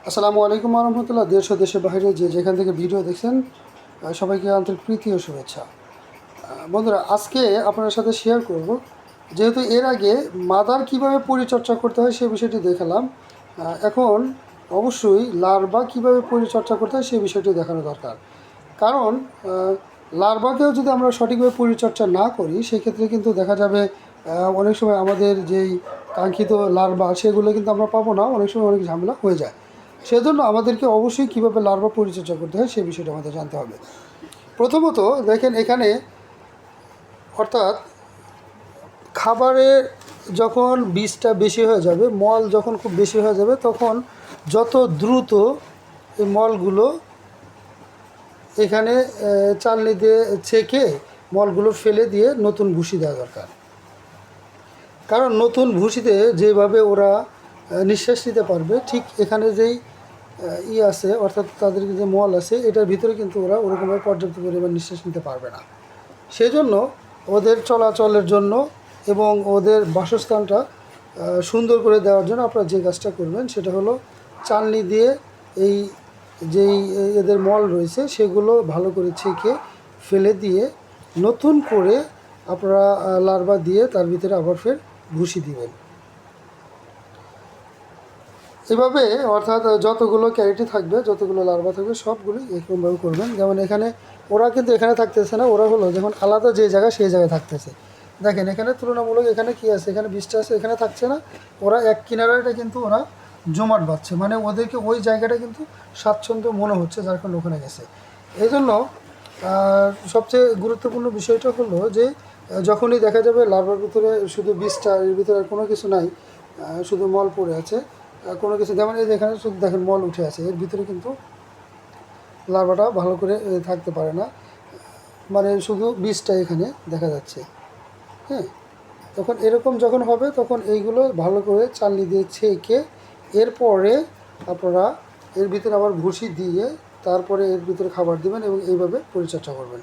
আসসালামু আলাইকুম রহমতুল্লাহ। দেশ ও দেশের বাইরে যে যেখান থেকে ভিডিও দেখছেন সবাইকে আন্তরিক প্রীতি ও শুভেচ্ছা। বন্ধুরা, আজকে আপনার সাথে শেয়ার করব, যেহেতু এর আগে মাদার কিভাবে পরিচর্যা করতে হয় সে বিষয়টি দেখালাম। এখন অবশ্যই লার্ভা কিভাবে পরিচর্যা করতে হয় সেই বিষয়টি দেখানো দরকার। কারণ লার্ভাকেও যদি আমরা সঠিকভাবে পরিচর্যা না করি সেক্ষেত্রে কিন্তু দেখা যাবে অনেক সময় আমাদের যেই কাঙ্ক্ষিত লার্ভা সেগুলো কিন্তু আমরা পাবো না, অনেক সময় অনেক ঝামেলা হয়ে যায়। সেজন্য আমাদেরকে অবশ্যই কীভাবে লার্ভা পরিচর্যা করতে হয় সেই বিষয়টা আমাদের জানতে হবে। প্রথমত দেখেন এখানে, অর্থাৎ খাবারে যখন বীজটা বেশি হয়ে যাবে, মল যখন খুব বেশি হয়ে যাবে, তখন যত দ্রুত এই মলগুলো এখানে চালনি দিয়ে ছেঁকে মলগুলো ফেলে দিয়ে নতুন ভুসি দেওয়া দরকার। কারণ নতুন ভুসিতে যেভাবে ওরা নিঃশ্বাস নিতে পারবে, ঠিক এখানে যেই আছে, অর্থাৎ তাদের যে মল আছে এটার ভিতরে কিন্তু ওরা ওরকমভাবে পর্যাপ্ত পরিমাণ নিঃশ্বাস নিতে পারবে না। সেই জন্য ওদের চলাচলের জন্য এবং ওদের বাসস্থানটা সুন্দর করে দেওয়ার জন্য আপনারা যে কাজটা করবেন সেটা হলো চালনি দিয়ে এই যেই এদের মল রয়েছে সেগুলো ভালো করে ছেঁকে ফেলে দিয়ে নতুন করে আপনারা লার্ভা দিয়ে তার ভিতরে আবার ফের ভুসি দিবেন। এভাবে অর্থাৎ যতগুলো ক্যারেটি থাকবে, যতগুলো লার্ভা থাকবে সবগুলোই এরকমভাবে করবেন। যেমন এখানে ওরা কিন্তু এখানে থাকতেছে না, ওরা হলো যখন আলাদা যে জায়গা সেই জায়গায় থাকতেছে। দেখেন এখানে তুলনামূলক এখানে কি আছে, এখানে বীজটা আছে, এখানে থাকছে না। ওরা এক কিনারাটা কিন্তু ওরা জমাট বাঁধছে, মানে ওদেরকে ওই জায়গাটা কিন্তু স্বাচ্ছন্দ্য মনে হচ্ছে, যার কারণে ওখানে গেছে। এই জন্য সবচেয়ে গুরুত্বপূর্ণ বিষয়টা হলো যে যখনই দেখা যাবে লার্ভার ভিতরে শুধু বীজটা, এর ভিতরে আর কোনো কিছু নাই, শুধু মল পড়ে আছে, কোনো কিছু, যেমন এই যেখানে শুধু দেখেন মল উঠে আছে, এর ভিতরে কিন্তু লার্ভাটা ভালো করে থাকতে পারে না, মানে শুধু বীজটা এখানে দেখা যাচ্ছে। হ্যাঁ, তখন এরকম যখন হবে তখন এইগুলো ভালো করে চালনি দিয়ে ছেঁকে এরপরে আপনারা এর ভিতরে আবার ভুসি দিয়ে তারপরে এর ভিতরে খাবার দিবেন এবং এইভাবে পরিচর্যা করবেন।